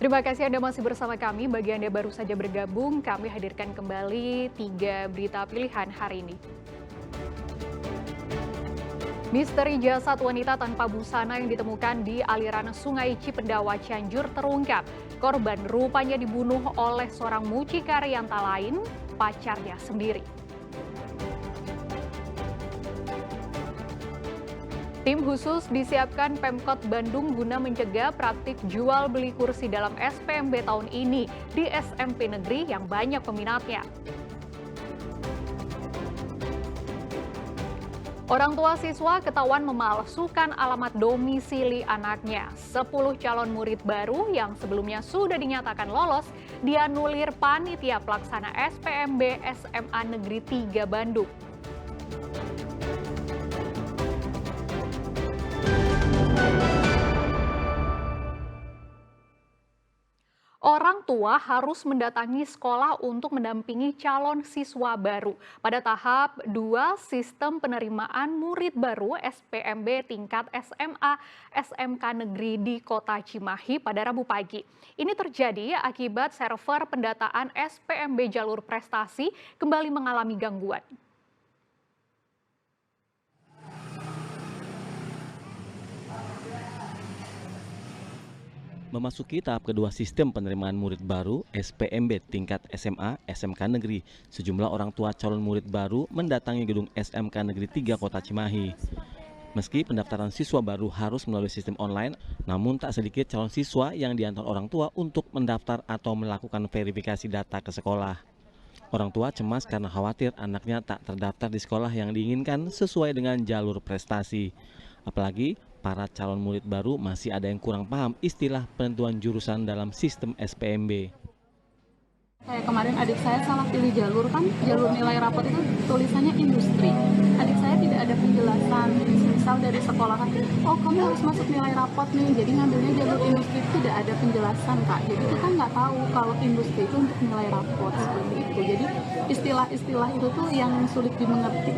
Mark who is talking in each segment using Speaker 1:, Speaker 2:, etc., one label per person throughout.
Speaker 1: Terima kasih Anda masih bersama kami. Bagi Anda baru saja bergabung, kami hadirkan kembali 3 berita pilihan hari ini. Misteri jasad wanita tanpa busana yang ditemukan di aliran Sungai Cipendawa, Cianjur terungkap. Korban rupanya dibunuh oleh seorang mucikari yang tak lain, pacarnya sendiri. Tim khusus disiapkan Pemkot Bandung guna mencegah praktik jual beli kursi dalam SPMB tahun ini di SMP negeri yang banyak peminatnya. Orang tua siswa ketahuan memalsukan alamat domisili anaknya. 10 calon murid baru yang sebelumnya sudah dinyatakan lolos dianulir panitia pelaksana SPMB SMA Negeri 3 Bandung. Orang tua harus mendatangi sekolah untuk mendampingi calon siswa baru. Pada tahap 2 sistem penerimaan murid baru SPMB tingkat SMA SMK Negeri di Kota Cimahi pada Rabu pagi. Ini terjadi akibat server pendataan SPMB jalur prestasi kembali mengalami gangguan.
Speaker 2: Memasuki tahap kedua sistem penerimaan murid baru SPMB tingkat SMA SMK Negeri, sejumlah orang tua calon murid baru mendatangi gedung SMK Negeri 3 Kota Cimahi. Meski pendaftaran siswa baru harus melalui sistem online, namun tak sedikit calon siswa yang diantar orang tua untuk mendaftar atau melakukan verifikasi data ke sekolah. Orang tua cemas karena khawatir anaknya tak terdaftar di sekolah yang diinginkan sesuai dengan jalur prestasi. Apalagi para calon murid baru masih ada yang kurang paham istilah penentuan jurusan dalam sistem SPMB.
Speaker 3: Kayak kemarin adik saya salah pilih jalur, kan jalur nilai rapot itu tulisannya industri. Adik saya tidak ada penjelasan, misal dari sekolahan, oh kamu harus masuk nilai rapot nih, jadi ngambilnya jalur industri, tidak ada penjelasan Kak. Jadi kita nggak tahu kalau industri itu untuk nilai rapot seperti itu. Jadi istilah-istilah itu tuh yang sulit dimengerti.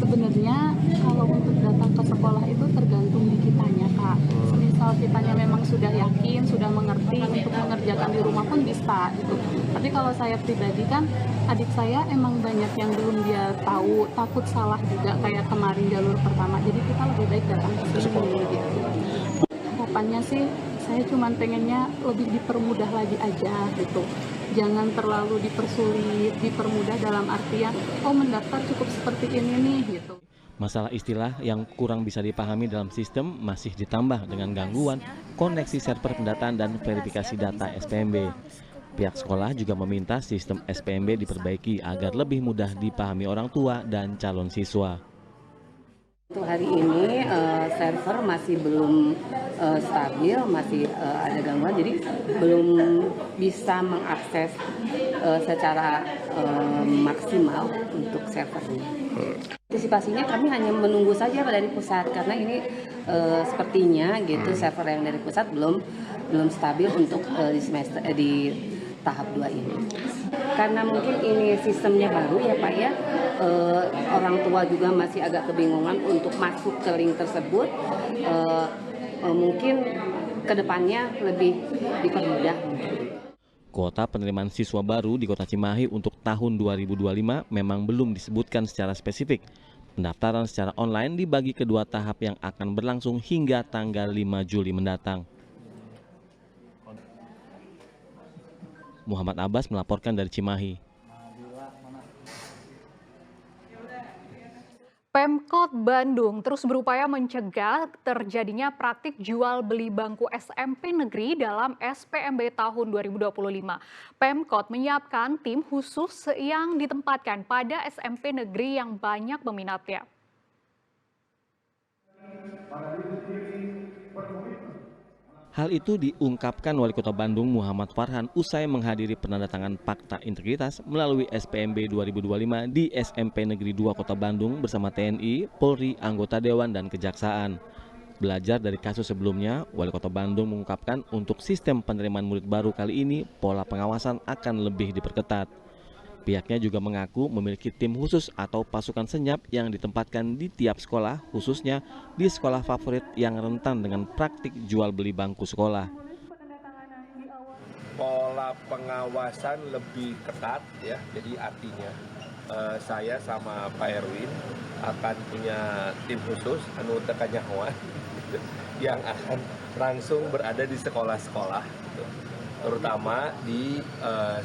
Speaker 3: Sebenarnya kalau untuk datang ke sekolah itu tergantung di kitanya Kak. Misal kitanya memang sudah yakin, sudah mengerti untuk mengerjakan di rumah pun bisa gitu. Tapi kalau saya pribadi kan adik saya emang banyak yang belum dia tahu, takut salah juga kayak kemarin jalur pertama. Jadi kita lebih baik datang ke sini gitu. Harapannya sih saya cuma pengennya lebih dipermudah lagi aja gitu. Jangan terlalu dipersulit, dipermudah dalam artian, oh mendaftar cukup seperti ini nih gitu.
Speaker 2: Masalah istilah yang kurang bisa dipahami dalam sistem masih ditambah dengan gangguan koneksi server pendataan dan verifikasi data SPMB. Pihak sekolah juga meminta sistem SPMB diperbaiki agar lebih mudah dipahami orang tua dan calon siswa.
Speaker 4: Untuk hari ini server masih belum stabil, masih ada gangguan, jadi belum bisa mengakses secara maksimal untuk servernya. Antisipasinya kami hanya menunggu saja dari pusat karena ini sepertinya gitu server yang dari pusat belum stabil untuk di tahap 2 ini. Karena mungkin ini sistemnya baru ya Pak ya, orang tua juga masih agak kebingungan untuk masuk ke link tersebut, mungkin kedepannya lebih dipermudah.
Speaker 2: Kuota penerimaan siswa baru di Kota Cimahi untuk tahun 2025 memang belum disebutkan secara spesifik. Pendaftaran secara online dibagi kedua tahap yang akan berlangsung hingga tanggal 5 Juli mendatang. Muhammad Abbas melaporkan dari Cimahi.
Speaker 1: Pemkot Bandung terus berupaya mencegah terjadinya praktik jual beli bangku SMP negeri dalam SPMB tahun 2025. Pemkot menyiapkan tim khusus yang ditempatkan pada SMP negeri yang banyak peminatnya.
Speaker 2: Hal itu diungkapkan Wali Kota Bandung Muhammad Farhan usai menghadiri penandatangan Fakta Integritas melalui SPMB 2025 di SMP Negeri 2 Kota Bandung bersama TNI, Polri, anggota Dewan, dan Kejaksaan. Belajar dari kasus sebelumnya, Wali Kota Bandung mengungkapkan untuk sistem penerimaan murid baru kali ini, pola pengawasan akan lebih diperketat. Pihaknya juga mengaku memiliki tim khusus atau pasukan senyap yang ditempatkan di tiap sekolah, khususnya di sekolah favorit yang rentan dengan praktik jual beli bangku sekolah.
Speaker 5: pengawasan lebih ketat ya. Jadi artinya saya sama Pak Erwin akan punya tim khusus anu tekanyahoan yang akan langsung berada di sekolah-sekolah gitu. Terutama di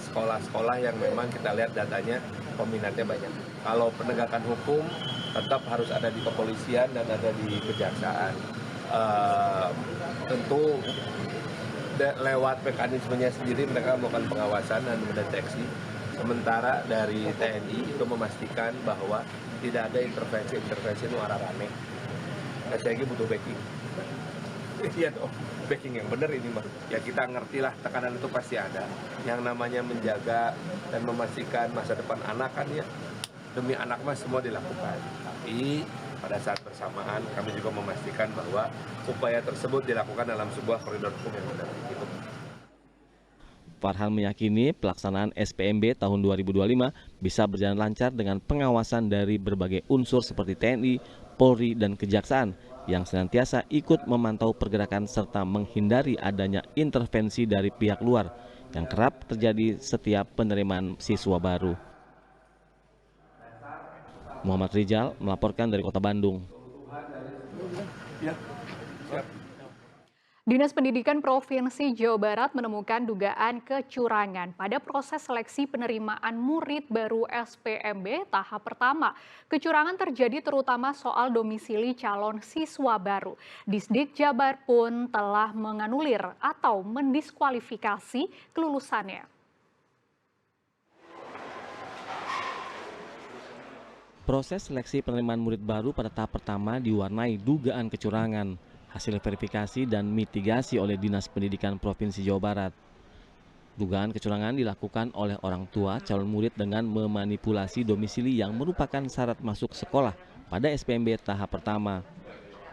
Speaker 5: sekolah-sekolah yang memang kita lihat datanya peminatnya banyak. Kalau penegakan hukum tetap harus ada di kepolisian dan ada di kejaksaan. Tentu lewat mekanismenya sendiri mereka melakukan pengawasan dan mendeteksi. Sementara dari TNI itu memastikan bahwa tidak ada intervensi itu arah rame. Nah, saya lagi butuh backing. Iya dong, backing yang benar ini mah. Ya kita ngertilah tekanan itu pasti ada. Yang namanya menjaga dan memastikan masa depan anak kan ya demi anak mah semua dilakukan. Tapi pada saat bersamaan kami juga memastikan bahwa upaya tersebut dilakukan dalam sebuah koridor hukum yang benar. Gitu.
Speaker 2: Farhan meyakini pelaksanaan SPMB tahun 2025 bisa berjalan lancar dengan pengawasan dari berbagai unsur seperti TNI, Polri, dan Kejaksaan yang senantiasa ikut memantau pergerakan serta menghindari adanya intervensi dari pihak luar yang kerap terjadi setiap penerimaan siswa baru. Muhammad Rizal melaporkan dari Kota Bandung.
Speaker 1: Dinas Pendidikan Provinsi Jawa Barat menemukan dugaan kecurangan pada proses seleksi penerimaan murid baru SPMB tahap pertama. Kecurangan terjadi terutama soal domisili calon siswa baru. Disdik Jabar pun telah menganulir atau mendiskualifikasi kelulusannya.
Speaker 2: Proses seleksi penerimaan murid baru pada tahap pertama diwarnai dugaan kecurangan. Hasil verifikasi dan mitigasi oleh Dinas Pendidikan Provinsi Jawa Barat. Dugaan kecurangan dilakukan oleh orang tua calon murid dengan memanipulasi domisili yang merupakan syarat masuk sekolah pada SPMB tahap pertama.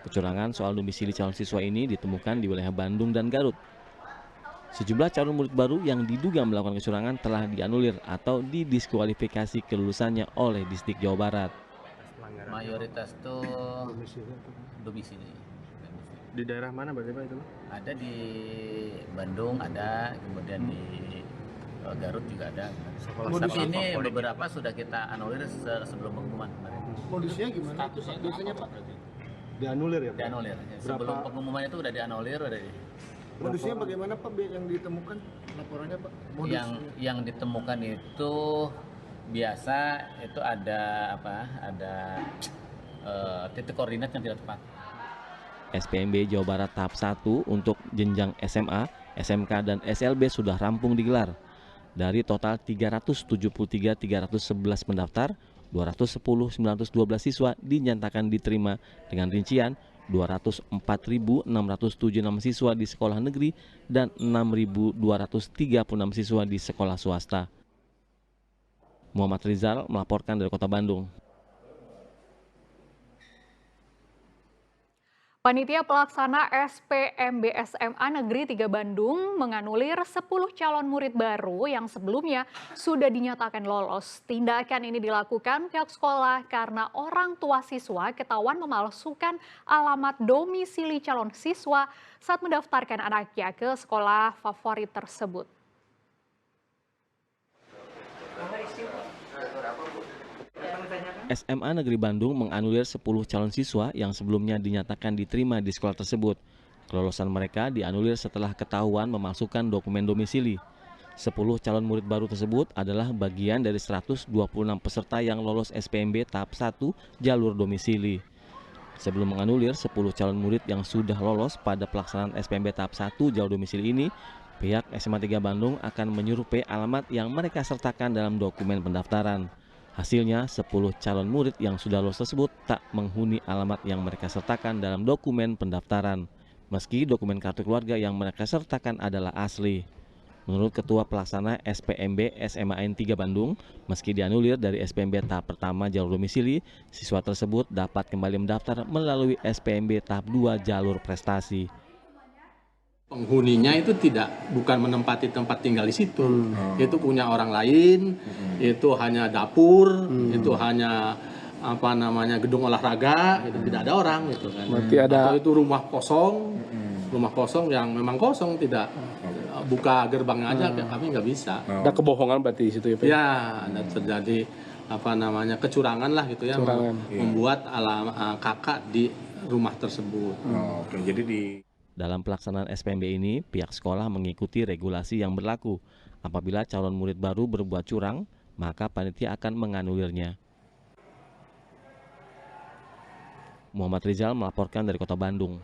Speaker 2: Kecurangan soal domisili calon siswa ini ditemukan di wilayah Bandung dan Garut. Sejumlah calon murid baru yang diduga melakukan kecurangan telah dianulir atau didiskualifikasi kelulusannya oleh Disdik Jawa Barat.
Speaker 6: Mayoritas itu domisili.
Speaker 7: Di daerah mana berarti Pak itu?
Speaker 6: Ada di Bandung, ada, kemudian di Garut juga ada. Ini beberapa sudah kita anulir sebelum pengumuman kemarin.
Speaker 7: Modusnya gimana? Biasanya Pak? Dianulir ya Pak?
Speaker 6: Dianulir. Sebelum pengumuman itu udah dianulir.
Speaker 7: Modusnya bagaimana Pak yang ditemukan laporannya Pak?
Speaker 6: Yang ditemukan itu biasa itu ada titik koordinat yang tidak tepat.
Speaker 2: SPMB Jawa Barat tahap 1 untuk jenjang SMA, SMK, dan SLB sudah rampung digelar. Dari total 373.311 pendaftar, 210.912 siswa dinyatakan diterima dengan rincian 204.676 siswa di sekolah negeri dan 6.236 siswa di sekolah swasta. Muhammad Rizal melaporkan dari Kota Bandung.
Speaker 1: Panitia Pelaksana SPMB SMA Negeri 3 Bandung menganulir 10 calon murid baru yang sebelumnya sudah dinyatakan lolos. Tindakan ini dilakukan pihak sekolah karena orang tua siswa ketahuan memalsukan alamat domisili calon siswa saat mendaftarkan anaknya ke sekolah favorit tersebut.
Speaker 2: SMA Negeri Bandung menganulir 10 calon siswa yang sebelumnya dinyatakan diterima di sekolah tersebut. Kelolosan mereka dianulir setelah ketahuan memasukkan dokumen domisili. 10 calon murid baru tersebut adalah bagian dari 126 peserta yang lolos SPMB tahap 1 jalur domisili. Sebelum menganulir 10 calon murid yang sudah lolos pada pelaksanaan SPMB tahap 1 jalur domisili ini, pihak SMA 3 Bandung akan menyurvei alamat yang mereka sertakan dalam dokumen pendaftaran. Hasilnya, 10 calon murid yang sudah lolos tersebut tak menghuni alamat yang mereka sertakan dalam dokumen pendaftaran, meski dokumen kartu keluarga yang mereka sertakan adalah asli. Menurut Ketua Pelaksana SPMB SMAN 3 Bandung, meski dianulir dari SPMB tahap pertama jalur domisili, siswa tersebut dapat kembali mendaftar melalui SPMB tahap 2 jalur prestasi.
Speaker 8: Penghuninya itu bukan menempati tempat tinggal di situ, itu punya orang lain, itu hanya dapur, itu hanya gedung olahraga, itu tidak ada orang, gitu kan. Atau itu rumah kosong yang memang kosong, tidak buka gerbangnya aja, kami nggak bisa.
Speaker 9: Ada kebohongan berarti di situ ya Pak?
Speaker 8: Ya, ada terjadi kecurangan lah gitu ya, membuat kakak di rumah tersebut.
Speaker 7: Oke, jadi di
Speaker 2: Dalam pelaksanaan SPMB ini, pihak sekolah mengikuti regulasi yang berlaku. Apabila calon murid baru berbuat curang, maka panitia akan menganulirnya. Muhammad Rizal melaporkan dari Kota Bandung.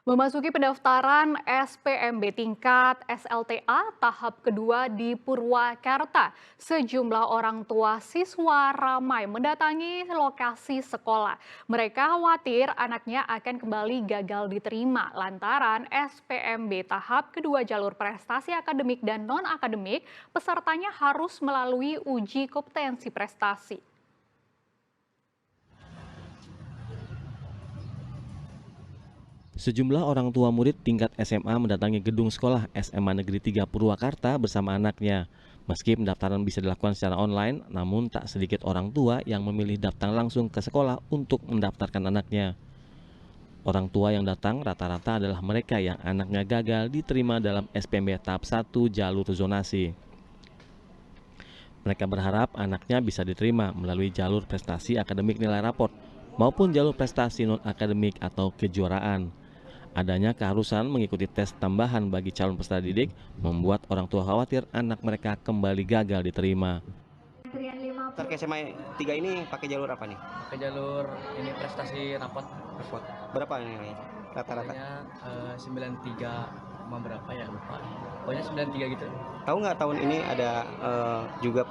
Speaker 1: Memasuki pendaftaran SPMB tingkat SLTA tahap kedua di Purwakarta, sejumlah orang tua siswa ramai mendatangi lokasi sekolah. Mereka khawatir anaknya akan kembali gagal diterima lantaran SPMB tahap kedua jalur prestasi akademik dan non-akademik, pesertanya harus melalui uji kompetensi prestasi.
Speaker 2: Sejumlah orang tua murid tingkat SMA mendatangi gedung sekolah SMA Negeri 3 Purwakarta bersama anaknya. Meski pendaftaran bisa dilakukan secara online, namun tak sedikit orang tua yang memilih datang langsung ke sekolah untuk mendaftarkan anaknya. Orang tua yang datang rata-rata adalah mereka yang anaknya gagal diterima dalam SPMB tahap 1 jalur zonasi. Mereka berharap anaknya bisa diterima melalui jalur prestasi akademik nilai raport maupun jalur prestasi non-akademik atau kejuaraan. Adanya keharusan mengikuti tes tambahan bagi calon peserta didik membuat orang tua khawatir anak mereka kembali gagal diterima.
Speaker 10: Terkait SMA 3 ini pakai jalur apa nih?
Speaker 11: Pakai jalur ini prestasi raport.
Speaker 10: Berapa ini rata-rata?
Speaker 11: 93 berapa ya lupa. Pokoknya 93 gitu.
Speaker 10: Tahu nggak tahun ini ada juga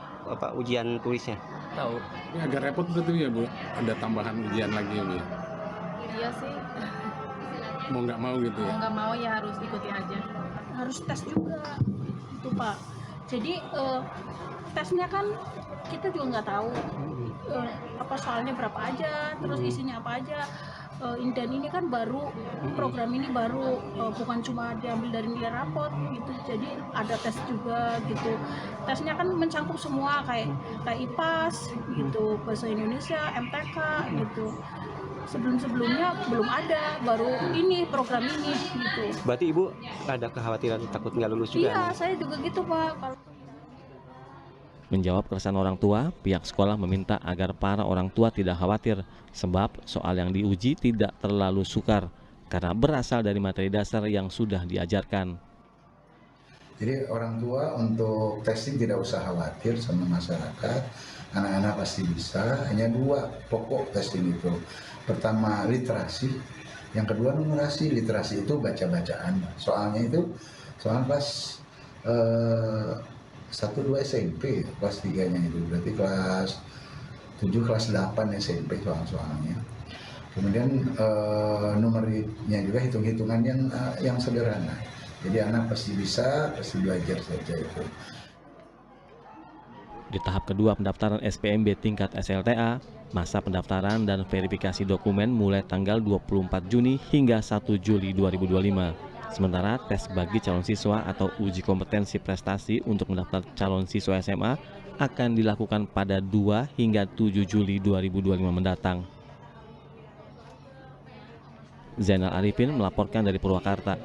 Speaker 10: ujian tulisnya?
Speaker 11: Tahu.
Speaker 9: Ini agak repot betul ya Bu, ada tambahan ujian lagi ya Bu?
Speaker 3: Iya sih.
Speaker 9: Mau nggak mau gitu ya?
Speaker 3: Mau nggak mau ya harus ikuti aja. Harus tes juga, itu Pak. Jadi tesnya kan kita juga nggak tahu apa soalnya berapa aja, terus isinya apa aja. Dan ini kan baru, program ini baru, bukan cuma diambil dari nilai raport gitu, jadi ada tes juga gitu. Tesnya kan mencakup semua kayak IPAS gitu, bahasa Indonesia, MTK gitu. Sebelum-sebelumnya belum ada, baru ini program ini gitu.
Speaker 10: Berarti Ibu ada kekhawatiran takut nggak lulus juga?
Speaker 3: Iya,
Speaker 10: nih?
Speaker 3: saya juga gitu Pak.
Speaker 2: Menjawab keresahan orang tua, pihak sekolah meminta agar para orang tua tidak khawatir sebab soal yang diuji tidak terlalu sukar karena berasal dari materi dasar yang sudah diajarkan.
Speaker 12: Jadi orang tua untuk testing tidak usah khawatir sama masyarakat, anak-anak pasti bisa. Hanya 2 pokok testing itu. Pertama literasi, yang kedua numerasi. Literasi itu baca-bacaan. Soalnya itu soal kelas 1-2 SMP, kelas 3-nya itu berarti kelas 7, kelas 8 SMP soal-soalnya. Kemudian numeriknya juga hitung-hitungan yang sederhana. Jadi anak pasti bisa, pasti belajar saja itu.
Speaker 2: Di tahap kedua pendaftaran SPMB tingkat SLTA, masa pendaftaran dan verifikasi dokumen mulai tanggal 24 Juni hingga 1 Juli 2025. Sementara tes bagi calon siswa atau uji kompetensi prestasi untuk mendaftar calon siswa SMA akan dilakukan pada 2 hingga 7 Juli 2025 mendatang. Zainal Arifin melaporkan dari Purwakarta.